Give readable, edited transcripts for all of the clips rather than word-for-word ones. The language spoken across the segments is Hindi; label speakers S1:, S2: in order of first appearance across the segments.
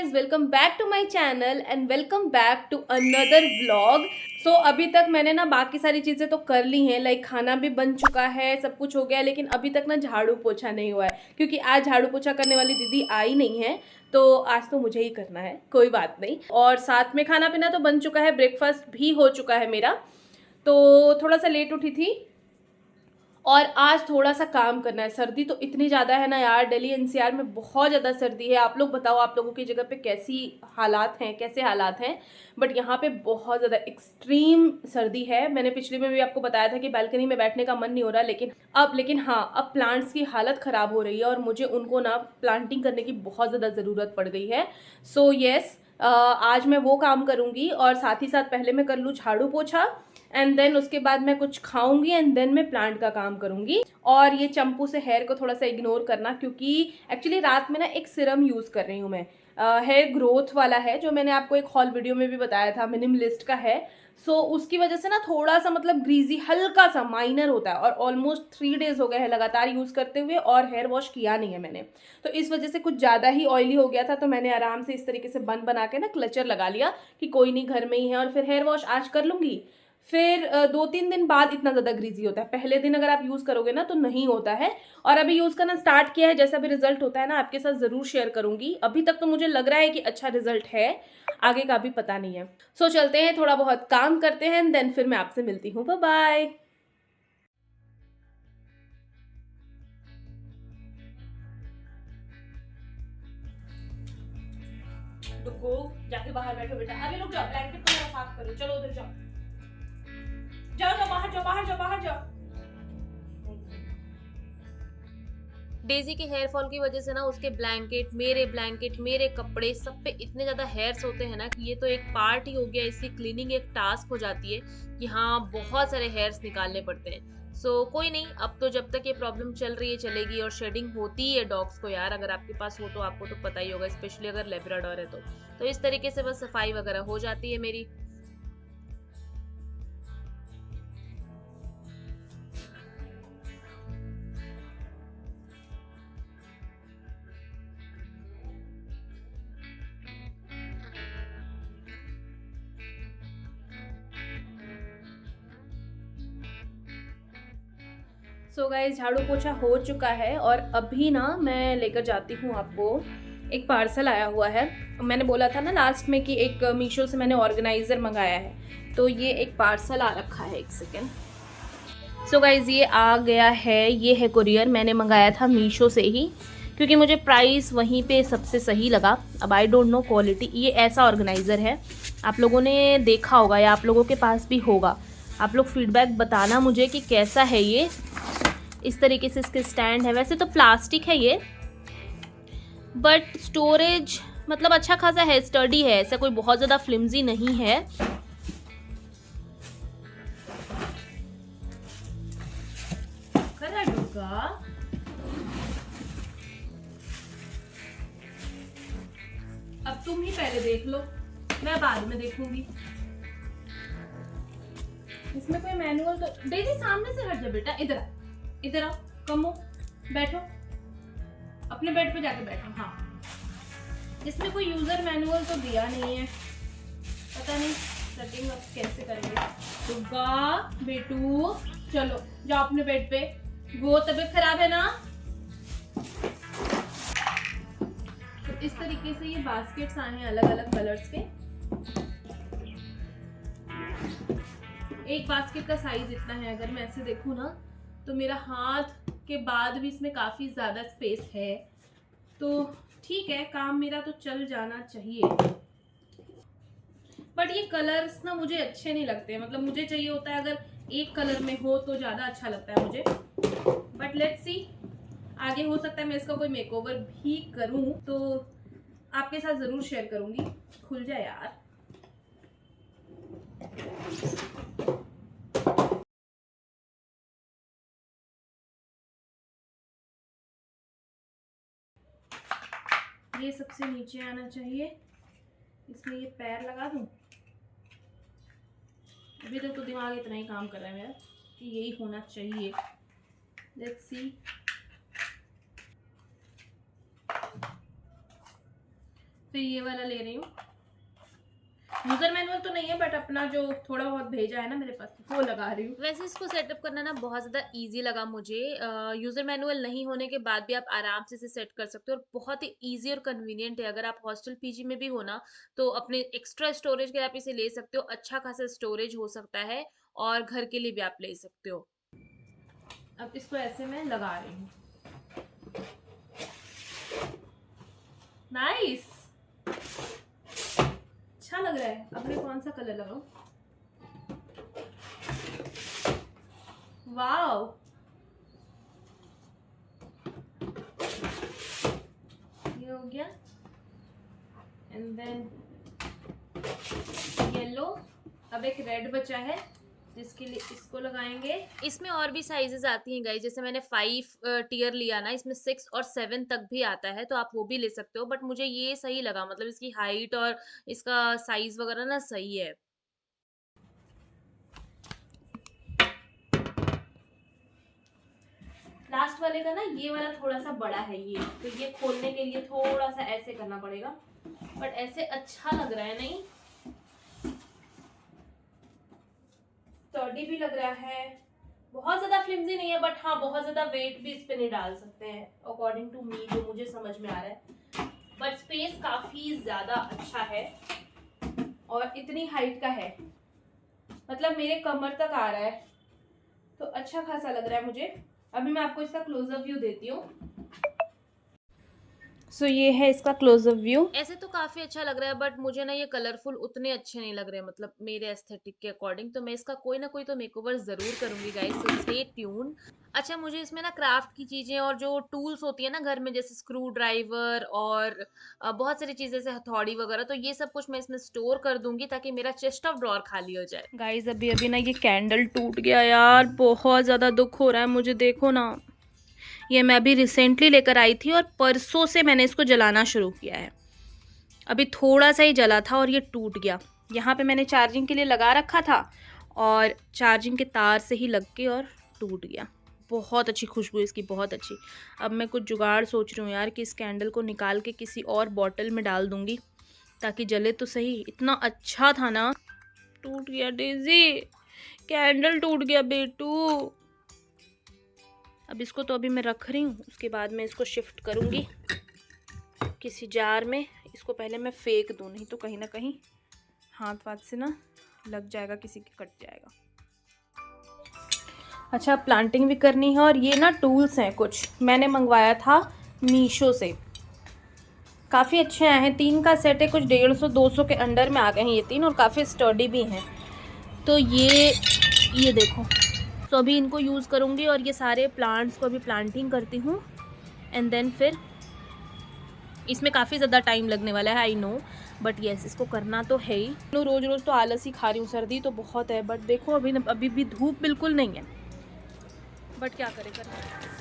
S1: Guys, welcome back to my channel and welcome back to another vlog. So अभी तक मैंने ना बाकी सारी चीज़ें तो कर ली हैं, लाइक खाना भी बन चुका है, सब कुछ हो गया है, लेकिन अभी तक ना झाड़ू पोछा नहीं हुआ है क्योंकि आज झाड़ू पोछा करने वाली दीदी आई नहीं है। तो आज तो मुझे ही करना है, कोई बात नहीं। और साथ में खाना पीना तो बन चुका है, ब्रेकफास्ट भी हो चुका है मेरा। तो थोड़ा सा लेट उठी थी और आज थोड़ा सा काम करना है। सर्दी तो इतनी ज़्यादा है ना यार, दिल्ली एनसीआर में बहुत ज़्यादा सर्दी है। आप लोग बताओ, आप लोगों की जगह पे कैसी हालात हैं, कैसे हालात हैं। बट यहाँ पे बहुत ज़्यादा एक्सट्रीम सर्दी है। मैंने पिछले में भी आपको बताया था कि बालकनी में बैठने का मन नहीं हो रहा, लेकिन हाँ, अब प्लांट्स की हालत ख़राब हो रही है और मुझे उनको ना प्लांटिंग करने की बहुत ज़्यादा ज़रूरत पड़ गई है। सो येस, आज मैं वो काम करूँगी और साथ ही साथ पहले मैं कर लूँ झाड़ू पोछा एंड देन उसके बाद मैं कुछ खाऊंगी एंड देन मैं प्लांट का काम करूंगी। और ये चंपू से हेयर को थोड़ा सा इग्नोर करना, क्योंकि एक्चुअली रात में ना एक सिरम यूज़ कर रही हूँ मैं, हेयर ग्रोथ वाला है, जो मैंने आपको एक हॉल वीडियो में भी बताया था, मिनिमलिस्ट का है। सो उसकी वजह से ना थोड़ा सा मतलब ग्रीजी हल्का सा माइनर होता है और ऑलमोस्ट 3 डेज हो गए हैं लगातार यूज़ करते हुए और हेयर वॉश किया नहीं है मैंने। तो इस वजह से कुछ ज़्यादा ही ऑयली हो गया था, तो मैंने आराम से इस तरीके से बन बना के ना क्लचर लगा लिया कि कोई नहीं, घर में ही है और फिर हेयर वॉश आज कर लूँगी। फिर 2-3 दिन बाद इतना ज़्यादा ग्रीजी होता है, पहले दिन अगर आप यूज़ करोगे ना तो नहीं होता है। और अभी यूज़ करना स्टार्ट किया है, जैसा भी रिजल्ट होता है ना आपके साथ ज़रूर शेयर करूँगी। अभी तक तो मुझे लग रहा है कि अच्छा रिजल्ट है, आगे का भी पता नहीं है। सो चलते हैं, थोड़ा बहुत काम करते हैं देन फिर मैं आपसे मिलती हूँ। Bye bye. रुको, जाके बाहर बैठो बेटा, अभी रुक जाओ, ब्लैंकेट को साफ करो, चलो उधर जाओ, जाओ जाओ, बाहर जाओ, बाहर जाओ, बाहर जाओ।
S2: डेज़ी के हेयर फॉल की वजह से ना उसके ब्लैंकेट, मेरे कपड़े सब पे इतने ज़्यादा हेयर्स होते हैं ना कि ये तो एक पार्ट ही हो गया, इसकी क्लीनिंग एक टास्क हो जाती है कि हाँ, बहुत सारे हेयर्स निकालने पड़ते हैं। कोई नहीं, अब तो जब तक ये प्रॉब्लम चल रही है चलेगी और शेडिंग होती है डॉग्स को यार, अगर आपके पास हो तो आपको तो पता ही होगा, स्पेशली अगर लेब्राडोर है तो इस तरीके से बस सफाई वगैरह हो जाती है मेरी।
S1: सो गाइस, झाड़ू पोछा हो चुका है और अभी ना मैं लेकर जाती हूँ आपको, एक पार्सल आया हुआ है। मैंने बोला था ना लास्ट में कि एक मीशो से मैंने ऑर्गेनाइज़र मंगाया है, तो ये एक पार्सल आ रखा है। एक सेकेंड। सो गाइस, ये आ गया है, ये है कुरियर। मैंने मंगाया था मीशो से ही क्योंकि मुझे प्राइस वहीं पे सबसे सही लगा। अब आई डोंट नो क्वालिटी। ये ऐसा ऑर्गेनाइज़र है, आप लोगों ने देखा होगा या आप लोगों के पास भी होगा। आप लोग फीडबैक बताना मुझे कि कैसा है ये। इस तरीके से इसके स्टैंड है, वैसे तो प्लास्टिक है ये, बट स्टोरेज मतलब अच्छा खासा है, स्टडी है, ऐसा कोई बहुत ज़्यादा फ्लिम्जी नहीं है। अब तुम ही पहले देख लो, मैं बाद में देखूंगी। इसमें कोई मैनुअल तो डेजी, सामने से हट जा बेटा, इधर आ, इधर आओ, कमो, बैठो, अपने बेड पे जाके बैठो। हाँ, इसमें कोई यूजर मैनुअल तो दिया नहीं है, पता नहीं सेटिंग अब कैसे करेंगे। दुर्गा बेटू, चलो जाओ अपने बेड पे। वो तबीयत खराब है ना। तो इस तरीके से ये बास्केट्स आए हैं अलग अलग कलर्स के। एक बास्केट का साइज इतना है, अगर मैं ऐसे देखूँ ना तो मेरा हाथ के बाद भी इसमें काफ़ी ज़्यादा स्पेस है, तो ठीक है, काम मेरा तो चल जाना चाहिए। बट ये कलर्स ना मुझे अच्छे नहीं लगते, मतलब मुझे चाहिए होता है अगर एक कलर में हो तो ज़्यादा अच्छा लगता है मुझे। बट लेट्स सी, आगे हो सकता है मैं इसका कोई मेकओवर भी करूं तो आपके साथ ज़रूर शेयर करूंगी। खुल जाए यार। ये सबसे नीचे आना चाहिए, इसमें ये पैर लगा दूं। अभी तक तो दिमाग इतना ही काम कर रहा है मेरा कि यही होना चाहिए। Let's see. फिर ये वाला ले रही हूँ। यूजर मैनुअल तो नहीं है बट अपना जो थोड़ा बहुत भेजा है ना मेरे पास वो लगा रही हूँ।
S2: वैसे इसको सेटअप करना ना बहुत ज़्यादा ईज़ी लगा मुझे। यूज़र मैनुअल नहीं होने के बाद भी आप आराम से इसे सेट कर सकते हो और बहुत ही ईज़ी और कन्वीनिएंट है। अगर आप हॉस्टल पीजी में भी हो ना, तो अपने एक्स्ट्रा स्टोरेज के लिए आप इसे ले सकते हो। अच्छा खासा स्टोरेज हो सकता है और घर के लिए भी आप ले सकते हो।
S1: अब इसको ऐसे मैं लगा रही हूँ। नाइस, अच्छा लग रहा है। अब मैं कौन सा कलर लगाऊं? वाओ, ये हो गया। And then yellow. अब एक रेड बचा है जिसके लिए इसको लगाएंगे।
S2: इसमें और भी साइजेस आती हैं गाइस, जैसे मैंने 5 टियर लिया ना, इसमें 6 और 7 तक भी आता है, तो आप वो भी ले सकते हो। बट मुझे ये सही लगा, मतलब इसकी हाइट और इसका साइज वगैरह ना सही है।
S1: लास्ट वाले का ना ये वाला थोड़ा सा बड़ा है ये, तो ये खोलने के लिए थोड़ा सा ऐसे करना पड़ेगा, बट ऐसे अच्छा लग रहा है। नहीं, स्टर्डी भी लग रहा है। बहुत ज्यादा फ्लिम्जी नहीं है बट हाँ बहुत ज्यादा वेट भी इस पे नहीं डाल सकते हैं अकॉर्डिंग टू मी, जो मुझे समझ में आ रहा है। बट स्पेस काफी ज्यादा अच्छा है और इतनी हाइट का है, मतलब मेरे कमर तक आ रहा है, तो अच्छा खासा लग रहा है मुझे। अभी मैं आपको इसका क्लोजअप व्यू देती हूँ। सो ये है इसका क्लोजअप व्यू।
S2: ऐसे तो काफी अच्छा लग रहा है, बट मुझे ना ये कलरफुल उतने अच्छे नहीं लग रहे हैं, मतलब मेरे एस्थेटिक के अकॉर्डिंग। तो मैं इसका कोई ना कोई तो मेकओवर जरूर करूंगी गाइस, सो स्टे ट्यून। अच्छा, मुझे इसमें ना क्राफ्ट की चीजें और जो टूल्स होती है ना घर में, जैसे स्क्रू ड्राइवर और बहुत सारी चीजें जैसे हथौड़ी वगैरह, तो ये सब कुछ मैं इसमें स्टोर कर दूंगी ताकि मेरा चेस्ट ऑफ ड्रॉर खाली हो जाए।
S1: गाइस अभी अभी ना ये कैंडल टूट गया यार, बहुत ज़्यादा दुख हो रहा है मुझे। देखो ना, ये मैं अभी रिसेंटली लेकर आई थी और परसों से मैंने इसको जलाना शुरू किया है। अभी थोड़ा सा ही जला था और ये टूट गया। यहाँ पे मैंने चार्जिंग के लिए लगा रखा था और चार्जिंग के तार से ही लग के और टूट गया। बहुत अच्छी खुशबू है इसकी, बहुत अच्छी। अब मैं कुछ जुगाड़ सोच रही हूँ यार कि इस कैंडल को निकाल के किसी और बॉटल में डाल दूँगी ताकि जले तो सही। इतना अच्छा था ना। टूट गया डेज़ी, कैंडल टूट गया बेटू। अब इसको तो अभी मैं रख रही हूँ, उसके बाद मैं इसको शिफ्ट करूँगी किसी जार में। इसको पहले मैं फेंक दूँ, नहीं तो कहीं ना कहीं हाथ वाथ से ना लग जाएगा, किसी के कट जाएगा। अच्छा, प्लांटिंग भी करनी है और ये ना टूल्स हैं कुछ मैंने मंगवाया था मीशो से, काफ़ी अच्छे आए हैं। 3 का सेट है, कुछ 150-200 के अंडर में आ गए हैं ये 3 और काफ़ी स्टर्डी भी हैं। तो ये देखो, तो अभी इनको यूज़ करूँगी और ये सारे प्लांट्स को अभी प्लांटिंग करती हूँ। एंड देन फिर इसमें काफ़ी ज़्यादा टाइम लगने वाला है, आई नो, बट येस इसको करना तो है ही। रोज़ रोज़ तो आलस ही खा रही हूँ, सर्दी तो बहुत है, बट देखो अभी भी धूप बिल्कुल नहीं है, बट क्या करें करना।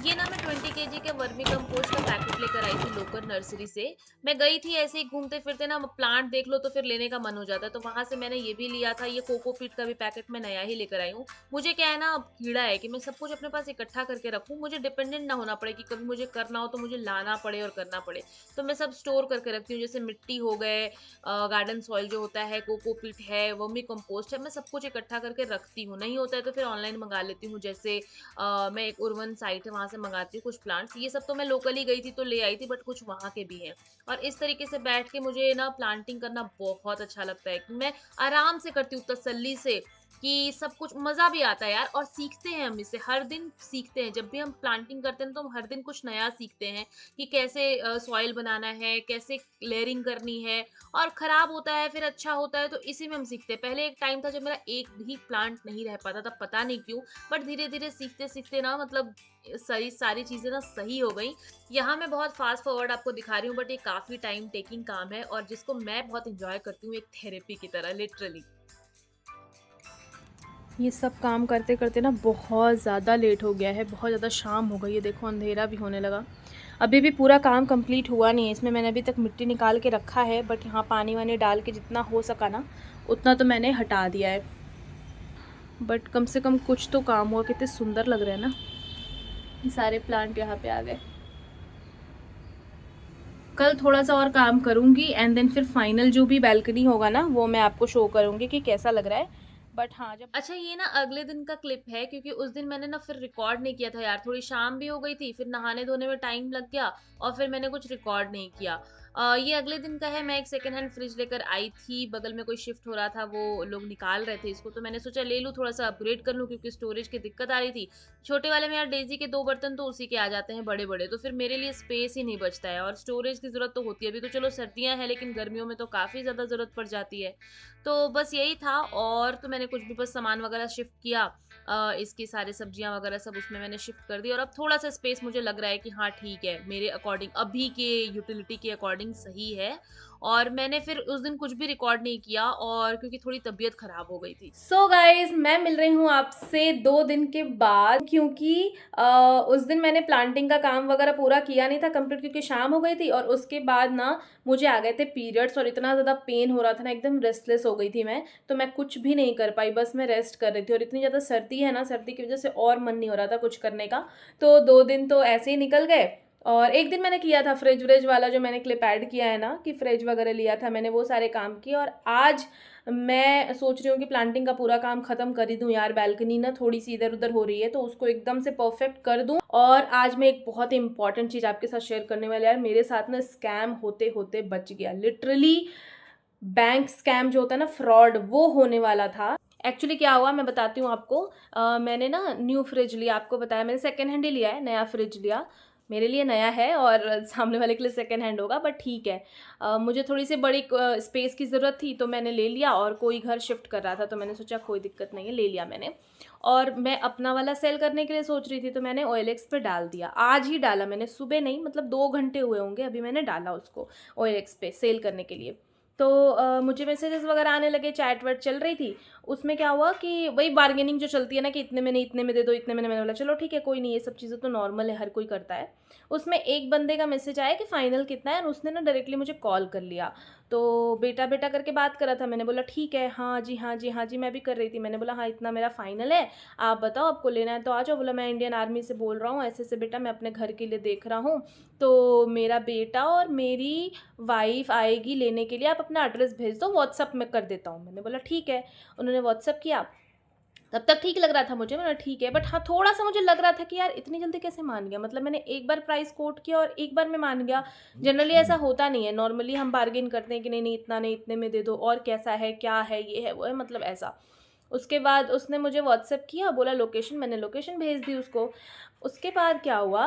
S2: ये ना मैं 20 केजी के वर्मी कंपोस्ट का पैकेट लेकर आई थी लोकल नर्सरी से। मैं गई थी ऐसे ही घूमते फिरते ना, प्लांट देख लो तो फिर लेने का मन हो जाता है, तो वहां से मैंने ये भी लिया था। ये कोकोपीट का भी पैकेट मैं नया ही लेकर आई हूँ। मुझे क्या है ना, अब कीड़ा है कि मैं सब कुछ अपने पास इकट्ठा करके रखूँ, मुझे डिपेंडेंट ना होना पड़े कि कभी मुझे करना हो तो मुझे लाना पड़े और करना पड़े। तो मैं सब स्टोर करके रखती हूँ, जैसे मिट्टी हो गए, गार्डन सॉइल जो होता है, कोकोपीट है, वर्मी कंपोस्ट है, मैं सब कुछ इकट्ठा करके रखती हूँ। नहीं होता है तो फिर ऑनलाइन मंगा लेती हूँ, जैसे मैं एक उर्वन साइट है वहां से मंगाती हूँ कुछ प्लांट्स। ये सब तो मैं लोकली गई थी तो ले आई थी, बट कुछ वहां के भी हैं। और इस तरीके से बैठ के मुझे ना प्लांटिंग करना बहुत अच्छा लगता है, कि मैं आराम से करती हूँ तसल्ली से, कि सब कुछ मजा भी आता है यार। और सीखते हैं हम इससे, हर दिन सीखते हैं। जब भी हम प्लांटिंग करते हैं तो हम हर दिन कुछ नया सीखते हैं कि कैसे सॉइल बनाना है, कैसे लेयरिंग करनी है, और खराब होता है फिर अच्छा होता है, तो इसी में हम सीखते हैं। पहले एक टाइम था जब मेरा एक भी प्लांट नहीं रह पाता था, पता नहीं क्यों, बट धीरे धीरे सीखते सीखते ना, मतलब सारी चीजें ना सही हो गई। यहाँ मैं बहुत फास्ट फॉरवर्ड आपको दिखा रही हूँ, बट ये काफी टाइम टेकिंग काम है और जिसको मैं बहुत इंजॉय करती हूँ, एक थेरेपी की तरह लिटरली।
S1: ये सब काम करते करते ना बहुत ज़्यादा लेट हो गया है, बहुत ज़्यादा शाम हो गई है। देखो अंधेरा भी होने लगा। अभी भी पूरा काम कंप्लीट हुआ नहीं है। इसमें मैंने अभी तक मिट्टी निकाल के रखा है, बट यहाँ पानी वानी डाल के जितना हो सका ना उतना तो मैंने हटा दिया है। बट कम से कम कुछ तो काम हुआ। कितने सुंदर लग रहे हैं ना। ये सारे प्लांट यहाँ पे आ गए। कल थोड़ा सा और काम करूँगी एंड देन फिर फाइनल जो भी बैल्कनी होगा ना वो मैं आपको शो करूँगी कि कैसा लग रहा है। बट हाँ, जब
S2: अच्छा, ये ना अगले दिन का क्लिप है, क्योंकि उस दिन मैंने ना फिर रिकॉर्ड नहीं किया था यार, थोड़ी शाम भी हो गई थी, फिर नहाने धोने में टाइम लग गया और फिर मैंने कुछ रिकॉर्ड नहीं किया। ये अगले दिन का है। मैं एक सेकंड हैंड फ्रिज लेकर आई थी, बगल में कोई शिफ्ट हो रहा था, वो लोग निकाल रहे थे इसको, तो मैंने सोचा ले लूँ, थोड़ा सा अपग्रेड कर लूँ, क्योंकि स्टोरेज की दिक्कत आ रही थी। छोटे वाले में यार डेजी के 2 बर्तन तो उसी के आ जाते हैं बड़े बड़े, तो फिर मेरे लिए स्पेस ही नहीं बचता है, और स्टोरेज की जरूरत तो होती है। अभी तो चलो सर्दियां हैं, लेकिन गर्मियों में तो काफी ज्यादा जरूरत पड़ जाती है। तो बस यही था, और तो मैंने कुछ भी बस सामान वगैरह शिफ्ट किया। इसकी सारी सब्जियां वगैरह सब उसमें मैंने शिफ्ट कर दी, और अब थोड़ा सा स्पेस मुझे लग रहा है कि हाँ ठीक है, मेरे अकॉर्डिंग अभी के यूटिलिटी के अकॉर्डिंग सही है। और मैंने फिर उस दिन कुछ भी रिकॉर्ड नहीं किया, और क्योंकि थोड़ी तबीयत खराब हो गई थी।
S1: सो गाइज, मैं मिल रही हूँ आपसे 2 दिन के बाद, क्योंकि उस दिन मैंने प्लांटिंग का काम वगैरह पूरा किया नहीं था कंप्लीट, क्योंकि शाम हो गई थी और उसके बाद ना मुझे आ गए थे पीरियड्स और इतना ज़्यादा पेन हो रहा था ना, एकदम रेस्टलेस हो गई थी मैं। तो मैं कुछ भी नहीं कर पाई, बस मैं रेस्ट कर रही थी, और इतनी ज़्यादा सर्दी है ना, सर्दी की वजह से और मन नहीं हो रहा था कुछ करने का। तो 2 दिन तो ऐसे ही निकल गए। और एक दिन मैंने किया था फ्रिज व्रिज वाला, जो मैंने क्लिप ऐड किया है ना कि फ्रिज वगैरह लिया था मैंने, वो सारे काम किए। और आज मैं सोच रही हूँ कि प्लांटिंग का पूरा काम खत्म कर ही दूँ यार। बैल्कनी ना थोड़ी सी इधर उधर हो रही है, तो उसको एकदम से परफेक्ट कर दूँ। और आज मैं एक बहुत ही इंपॉर्टेंट चीज़ आपके साथ शेयर करने वाली यार। मेरे साथ ना स्कैम होते होते बच गया, लिटरली। बैंक स्कैम जो होता है ना, फ्रॉड, वो होने वाला था। एक्चुअली क्या हुआ मैं बताती हूँ आपको। मैंने ना न्यू फ्रिज लिया, आपको बताया मैंने, सेकेंड हैंड ही लिया है, नया फ्रिज लिया। मेरे लिए नया है और सामने वाले के लिए सेकेंड हैंड होगा, बट ठीक है। मुझे थोड़ी सी बड़ी स्पेस की ज़रूरत थी, तो मैंने ले लिया। और कोई घर शिफ्ट कर रहा था, तो मैंने सोचा कोई दिक्कत नहीं है, ले लिया मैंने। और मैं अपना वाला सेल करने के लिए सोच रही थी, तो मैंने OLX पे डाल दिया। आज ही डाला मैंने, सुबह नहीं, मतलब 2 घंटे हुए होंगे अभी मैंने डाला उसको OLX पे सेल करने के लिए। तो मुझे मैसेजेस वगैरह आने लगे, चैट वैट चल रही थी। उसमें क्या हुआ कि वही बार्गेनिंग जो चलती है ना कि इतने में नहीं, इतने में दे दो, इतने में नहीं। मैंने बोला चलो ठीक है, कोई नहीं, ये सब चीज़ें तो नॉर्मल है, हर कोई करता है। उसमें एक बंदे का मैसेज आया कि फ़ाइनल कितना है, और उसने ना डायरेक्टली मुझे कॉल कर लिया। तो बेटा बेटा करके बात कर रहा था। मैंने बोला ठीक है, हाँ जी हाँ जी हाँ जी, मैं भी कर रही थी। मैंने बोला हाँ, इतना मेरा फ़ाइनल है, आप बताओ आपको लेना है तो आ जाओ। बोला मैं इंडियन आर्मी से बोल रहा हूँ, ऐसे ऐसे बेटा मैं अपने घर के लिए देख रहा हूँ, तो मेरा बेटा और मेरी वाइफ आएगी लेने के लिए, आप अपना एड्रेस भेज दो, व्हाट्सअप में कर देता हूँ। मैंने बोला ठीक है। उन्होंने व्हाट्सअप किया, तब तक ठीक लग रहा था मुझे, मैंने ठीक है। बट हाँ, थोड़ा सा मुझे लग रहा था कि यार इतनी जल्दी कैसे मान गया, मतलब मैंने एक बार प्राइस कोट किया और एक बार में मान गया। जनरली ऐसा होता नहीं है, नॉर्मली हम बार्गेन करते हैं कि नहीं नहीं इतना नहीं, इतने में दे दो, और कैसा है, क्या है, ये है वो है, मतलब ऐसा। उसके बाद उसने मुझे व्हाट्सएप किया, बोला लोकेशन, मैंने लोकेशन भेज दी उसको। उसके बाद क्या हुआ,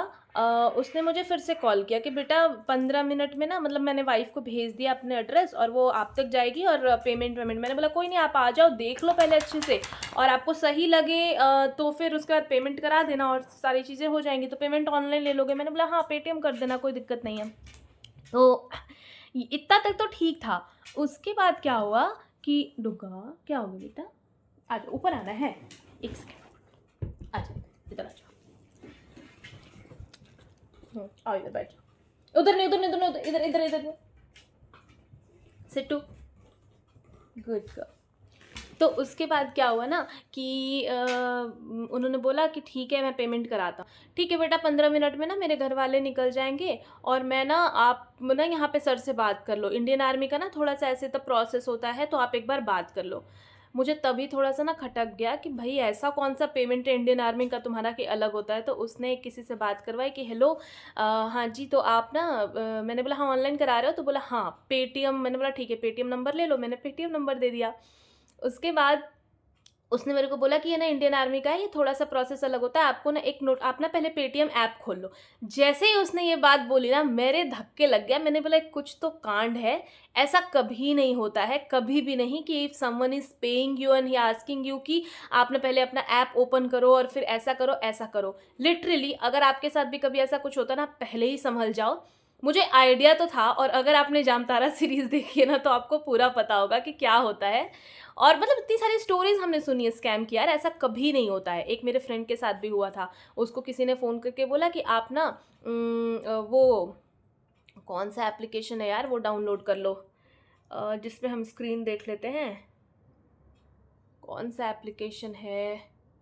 S1: उसने मुझे फिर से कॉल किया कि बेटा 15 मिनट में ना, मतलब मैंने वाइफ को भेज दिया अपने एड्रेस, और वो आप तक जाएगी, और पेमेंट वेमेंट। मैंने बोला कोई नहीं, आप आ जाओ, देख लो पहले अच्छे से, और आपको सही लगे तो फिर उसके बाद पेमेंट करा देना, और सारी चीज़ें हो जाएंगी। तो पेमेंट ऑनलाइन ले लोगे? मैंने बोला हाँ, पेटीएम कर देना, कोई दिक्कत नहीं है। तो इतना तक तो ठीक था। उसके बाद क्या हुआ कि डुगा, क्या हो गया बेटा, आ जाओ, ऊपर आना है, एक सेकेंड, आ जाओ, इधर आ जाओ। आओ इधर बैठ जाओ, उधर नहीं, उधर नहीं, उधर नहीं, इधर इधर इधर, सिट टू, गुड गर्ल। तो उसके बाद क्या हुआ ना कि उन्होंने बोला कि ठीक है मैं पेमेंट कराता हूँ। ठीक है बेटा, 15 मिनट में ना मेरे घर वाले निकल जाएंगे, और मैं ना, आप ना यहाँ पे सर से बात कर लो, इंडियन आर्मी का ना थोड़ा सा ऐसे तो प्रोसेस होता है, तो आप एक बार बात कर लो। मुझे तभी थोड़ा सा ना खटक गया कि भाई ऐसा कौन सा पेमेंट है इंडियन आर्मी का तुम्हारा कि अलग होता है। तो उसने किसी से बात करवाई कि हेलो, हाँ जी, तो आप ना, मैंने बोला हाँ ऑनलाइन करा रहे हो, तो बोला हाँ पेटीएम। मैंने बोला ठीक है, पेटीएम नंबर ले लो, मैंने पेटीएम नंबर दे दिया। उसके बाद उसने मेरे को बोला कि ये ना इंडियन आर्मी का है, ये थोड़ा सा प्रोसेस अलग होता है, आपको ना एक नोट, आप ना पहले पेटीएम ऐप खोल लो। जैसे ही उसने ये बात बोली ना, मेरे धक्के लग गया। मैंने बोला कुछ तो कांड है, ऐसा कभी नहीं होता है, कभी भी नहीं, कि if someone is paying you and he asking you कि आपने पहले अपना ऐप ओपन करो और फिर ऐसा करो ऐसा करो। लिटरली अगर आपके साथ भी कभी ऐसा कुछ होता ना, पहले ही संभल जाओ। मुझे आइडिया तो था, और अगर आपने जामतारा सीरीज देखी है ना, तो आपको पूरा पता होगा कि क्या होता है। और मतलब इतनी सारी स्टोरीज हमने सुनी है स्कैम की यार, ऐसा कभी नहीं होता है। एक मेरे फ्रेंड के साथ भी हुआ था, उसको किसी ने फ़ोन करके बोला कि आप ना वो कौन सा एप्लीकेशन है यार, वो डाउनलोड कर लो जिसमें हम स्क्रीन देख लेते हैं, कौन सा एप्लीकेशन है,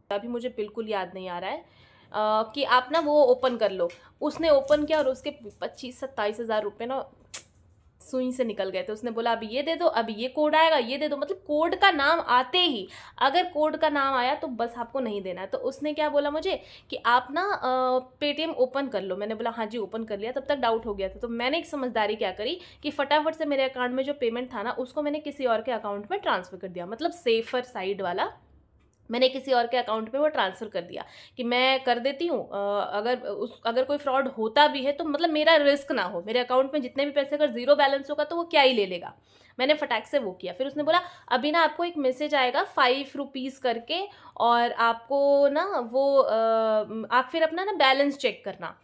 S1: अभी मुझे बिल्कुल याद नहीं आ रहा है। कि आप ना वो ओपन कर लो। उसने ओपन किया और उसके 25-27 हज़ार रुपये ना सुई से निकल गए थे। उसने बोला अभी ये दे दो, अभी ये कोड आएगा, ये दे दो। मतलब कोड का नाम आते ही, अगर कोड का नाम आया तो बस आपको नहीं देना है। तो उसने क्या बोला मुझे कि आप ना पेटीएम ओपन कर लो। मैंने बोला हाँ जी ओपन कर लिया। तब तक डाउट हो गया था, तो मैंने एक समझदारी क्या करी कि फटाफट से मेरे अकाउंट में जो पेमेंट था ना उसको मैंने किसी और के अकाउंट में ट्रांसफ़र कर दिया। मतलब सेफर साइड वाला मैंने किसी और के अकाउंट पे वो ट्रांसफ़र कर दिया कि मैं कर देती हूँ, अगर कोई फ्रॉड होता भी है तो मतलब मेरा रिस्क ना हो, मेरे अकाउंट में जितने भी पैसे अगर ज़ीरो बैलेंस होगा तो वो क्या ही ले लेगा। मैंने फटाक से वो किया। फिर उसने बोला अभी ना आपको एक मैसेज आएगा 5 रुपीज़ करके, और आपको ना वो आप फिर अपना ना बैलेंस चेक करना।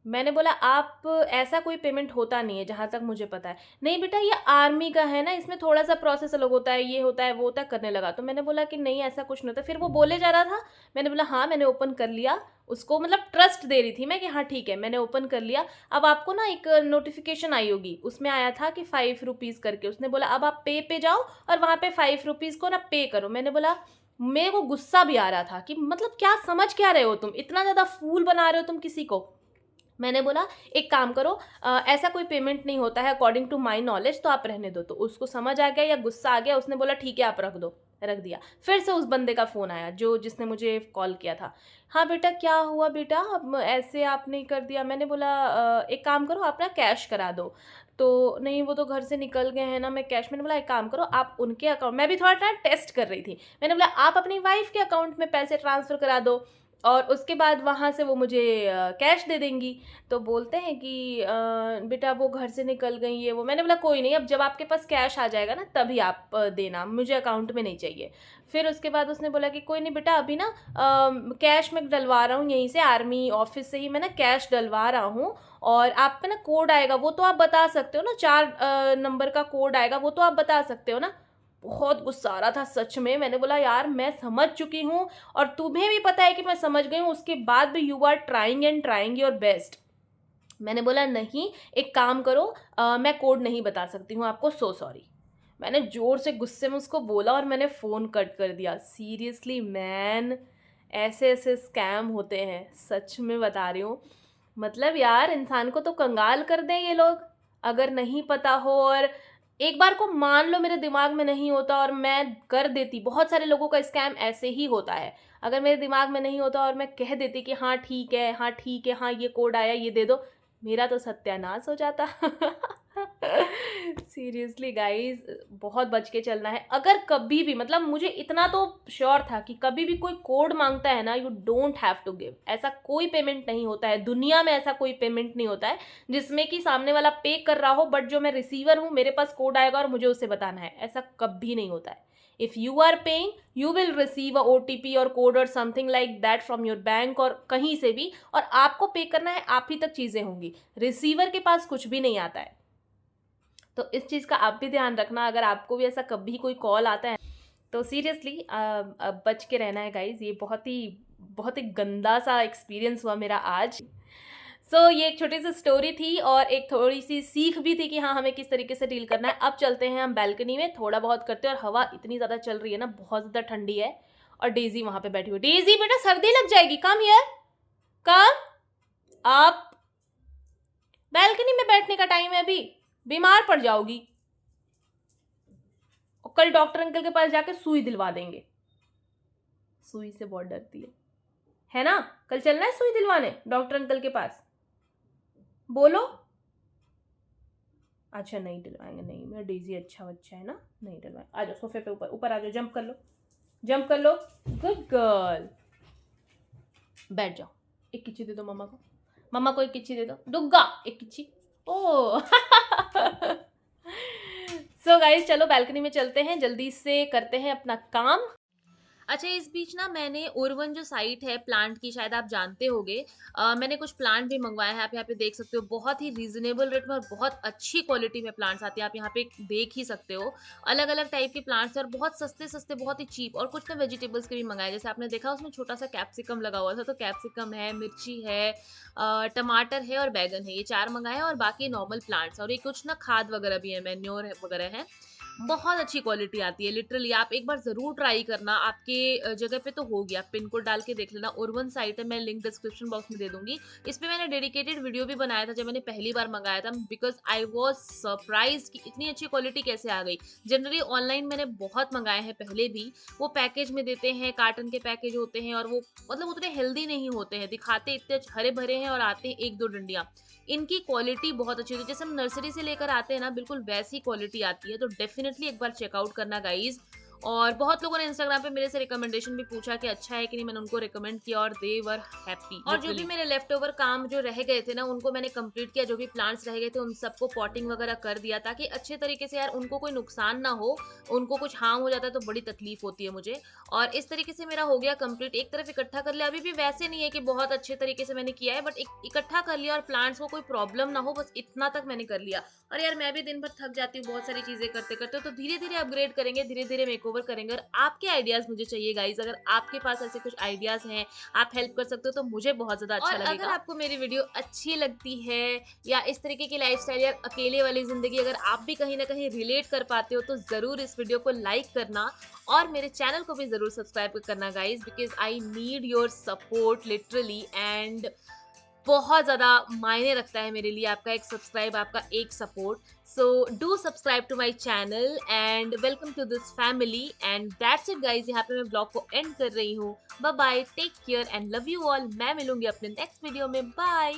S1: मैंने बोला आप ऐसा कोई पेमेंट होता नहीं है जहाँ तक मुझे पता है। नहीं बेटा ये आर्मी का है ना, इसमें थोड़ा-सा प्रोसेस अलग होता है, ये होता है, वो होता है, करने लगा। तो मैंने बोला कि नहीं ऐसा कुछ नहीं होता। फिर वो बोले जा रहा था, मैंने बोला हाँ मैंने ओपन कर लिया। उसको मतलब ट्रस्ट दे रही थी मैं कि हाँ ठीक है मैंने ओपन कर लिया। अब आपको ना एक नोटिफ़िकेशन आई होगी, उसमें आया था कि 5 रुपीज़ करके। उसने बोला अब आप पे जाओ और वहाँ पे 5 रुपीज़ को ना पे करो। मैंने बोला मेरे को गुस्सा भी आ रहा था कि मतलब क्या समझ क्या रहे हो तुम? इतना ज़्यादा फूल बना रहे हो तुम किसी को। मैंने बोला एक काम करो, ऐसा कोई पेमेंट नहीं होता है अकॉर्डिंग टू माय नॉलेज, तो आप रहने दो। तो उसको समझ आ गया या गुस्सा आ गया, उसने बोला ठीक है आप रख दो। रख दिया। फिर से उस बंदे का फ़ोन आया जिसने मुझे कॉल किया था। हाँ बेटा क्या हुआ बेटा, अब ऐसे आपने कर दिया। मैंने बोला एक काम करो आप ना कैश करा दो। तो नहीं वो तो घर से निकल गए हैं ना, मैं कैश। मैंने बोला एक काम करो आप उनके अकाउंट, मैं भी थोड़ा ना टेस्ट कर रही थी। मैंने बोला आप अपनी वाइफ़ के अकाउंट में पैसे ट्रांसफ़र करा दो और उसके बाद वहाँ से वो मुझे कैश दे देंगी। तो बोलते हैं कि बेटा वो घर से निकल गई ये वो। मैंने बोला कोई नहीं, अब जब आपके पास कैश आ जाएगा ना तभी आप देना, मुझे अकाउंट में नहीं चाहिए। फिर उसके बाद उसने बोला कि कोई नहीं बेटा अभी ना कैश मैं डलवा रहा हूँ यहीं से, आर्मी ऑफिस से ही मैं ना कैश डलवा रहा हूँ, और आप पे ना कोड आएगा वो तो आप बता सकते हो ना, 4 नंबर का कोड आएगा वो तो आप बता सकते हो ना। बहुत गुस्सा आ रहा था सच में। मैंने बोला यार मैं समझ चुकी हूँ और तुम्हें भी पता है कि मैं समझ गई हूँ, उसके बाद भी you are trying and trying your best. मैंने बोला नहीं एक काम करो, मैं कोड नहीं बता सकती हूँ आपको, सो सॉरी। मैंने ज़ोर से गुस्से में उसको बोला और मैंने फ़ोन कट कर दिया। सीरियसली मैन, ऐसे-ऐसे स्कैम होते हैं, सच में बता रही हूँ। मतलब यार इंसान को तो कंगाल कर दें ये लोग, अगर नहीं पता हो। और एक बार को मान लो मेरे दिमाग में नहीं होता और मैं कर देती, बहुत सारे लोगों का स्कैम ऐसे ही होता है। अगर मेरे दिमाग में नहीं होता और मैं कह देती कि हाँ ठीक है, हाँ ठीक है, हाँ ये कोड आया ये दे दो, मेरा तो सत्यानाश हो जाता। सीरियसली गाइस बहुत बच के चलना है। अगर कभी भी, मतलब मुझे इतना तो श्योर था कि कभी भी कोई कोड मांगता है ना, you don't have to give. ऐसा कोई पेमेंट नहीं होता है दुनिया में, ऐसा कोई पेमेंट नहीं होता है जिसमें कि सामने वाला पे कर रहा हो बट जो मैं रिसीवर हूँ मेरे पास कोड आएगा और मुझे उसे बताना है। ऐसा कभी नहीं होता है। If you are paying you will receive a OTP और कोड और something like that from your bank और कहीं से भी, और आपको पे करना है, आप ही तक चीज़ें होंगी, रिसीवर के पास कुछ भी नहीं आता है। तो इस चीज़ का आप भी ध्यान रखना, अगर आपको भी ऐसा कभी कोई कॉल आता है तो सीरियसली बच के रहना है गाइज। ये बहुत ही गंदा सा एक्सपीरियंस हुआ मेरा आज। ये एक छोटी सी स्टोरी थी और एक थोड़ी सी सीख भी थी कि हाँ हमें किस तरीके से डील करना है। अब चलते हैं हम बैल्कनी में, थोड़ा बहुत करते हैं, और हवा इतनी ज़्यादा चल रही है ना, बहुत ज़्यादा ठंडी है। और डेजी वहाँ पे बैठी हुई। डेजी बेटा सर्दी लग जाएगी, कम हियर, कम। आप बैल्कनी में बैठने का टाइम है अभी, बीमार पड़ जाओगी और कल डॉक्टर अंकल के पास जाके सुई दिलवा देंगे। सुई से बहुत डरती है ना? कल चलना है सुई दिलवाने डॉक्टर अंकल के पास, बोलो। अच्छा नहीं दिलवाएंगे, नहीं मेरा डेजी अच्छा बच्चा है ना, नहीं दिलवाएंगे। आ जाओ सोफे पे, ऊपर ऊपर आ जाओ, जंप कर लो, जंप कर लो, गुड गर्ल। बैठ जाओ, एक किच्ची दे दो मम्मा को, मम्मा को एक किच्ची दे दो, डुग्गा एक किच्ची। ओ सो गाइस चलो बैल्कनी में चलते हैं, जल्दी से करते हैं अपना काम।
S2: अच्छा, इस बीच ना मैंने उर्वन जो साइट है प्लांट की, शायद आप जानते होंगे, मैंने कुछ प्लांट भी मंगवाए हैं। आप यहाँ पे देख सकते हो, बहुत ही रीजनेबल रेट में और बहुत अच्छी क्वालिटी में प्लांट्स आते हैं। आप यहाँ पे देख ही सकते हो, अलग अलग टाइप के प्लांट्स हैं और बहुत सस्ते सस्ते, बहुत ही चीप। और कुछ ना वेजिटेबल्स के भी मंगाए, जैसे आपने देखा उसमें छोटा सा कैप्सिकम लगा हुआ था, तो कैप्सिकम है, मिर्ची है, टमाटर है और बैगन है, ये 4 मंगाए हैं। और बाकी नॉर्मल प्लांट्स, और ये कुछ ना खाद वगैरह भी है, मैन्योर वगैरह है। बहुत अच्छी क्वालिटी आती है लिटरली। आप एक बार ज़रूर ट्राई करना। आपके जगह पे तो हो गया, पिन कोड डाल के देख लेना। उर्वन साइट है, मैं लिंक डिस्क्रिप्शन बॉक्स में दे दूँगी। इस पे मैंने डेडिकेटेड वीडियो भी बनाया था जब मैंने पहली बार मँगाया था, बिकॉज़ आई वाज़ सरप्राइज़्ड कि इतनी अच्छी क्वालिटी कैसे आ गई। जनरली ऑनलाइन मैंने बहुत मँगाए हैं पहले भी, वो पैकेज में देते हैं, कार्टन के पैकेज होते हैं और वो मतलब उतने हेल्दी नहीं होते हैं, दिखाते इतने हरे-भरे हैं और आते हैं 1-2 डंडियाँ। इनकी क्वालिटी बहुत अच्छी होती है, जैसे हम नर्सरी से लेकर आते हैं ना, बिल्कुल वैसी क्वालिटी आती है। तो डेफिनिटली एक बार चेकआउट करना गाइज। और बहुत लोगों ने इंस्टाग्राम पे मेरे से रिकमेंडेशन भी पूछा कि अच्छा है कि नहीं, मैंने उनको रिकमेंड किया और दे वर हैप्पी। और जो भी मेरे लेफ्ट ओवर काम जो रह गए थे ना, उनको मैंने कंप्लीट किया। जो भी प्लांट्स रह गए थे उन सबको पॉटिंग वगैरह कर दिया, ताकि अच्छे तरीके से यार उनको कोई नुकसान ना हो। उनको कुछ हार्म हो जाता है तो बड़ी तकलीफ होती है मुझे। और इस तरीके से मेरा हो गया कंप्लीट। एक तरफ इकट्ठा कर लिया, अभी भी वैसे नहीं है कि बहुत अच्छे तरीके से मैंने किया है, बट इकट्ठा कर लिया और प्लांट्स को कोई प्रॉब्लम ना हो, बस इतना तक मैंने कर लिया। और यार मैं भी दिन भर थक जाती हूँ बहुत सारी चीजें करते करते, तो धीरे धीरे अपग्रेड करेंगे, धीरे धीरे मेकओवर करेंगे। और आपके आइडियाज मुझे चाहिए गाइज। अगर आपके पास ऐसे कुछ आइडियाज हैं, आप हेल्प कर सकते हो, तो मुझे बहुत ज्यादा अच्छा लगेगा। अगर आपको मेरी वीडियो अच्छी लगती है या इस तरीके की लाइफस्टाइल या अकेले वाली जिंदगी अगर आप भी कहीं ना कहीं रिलेट कर पाते हो, तो जरूर इस वीडियो को लाइक करना और मेरे चैनल को भी जरूर सब्सक्राइब करना guys, because I need your support literally. And बहुत ज़्यादा मायने रखता है मेरे लिए आपका एक सब्सक्राइब, आपका एक support. So do subscribe to my channel and welcome to this family. And that's it guys, यहाँ पे मैं ब्लॉग को एंड कर रही हूँ। Bye bye, take care and love you all. मैं मिलूंगी अपने नेक्स्ट वीडियो में। बाय।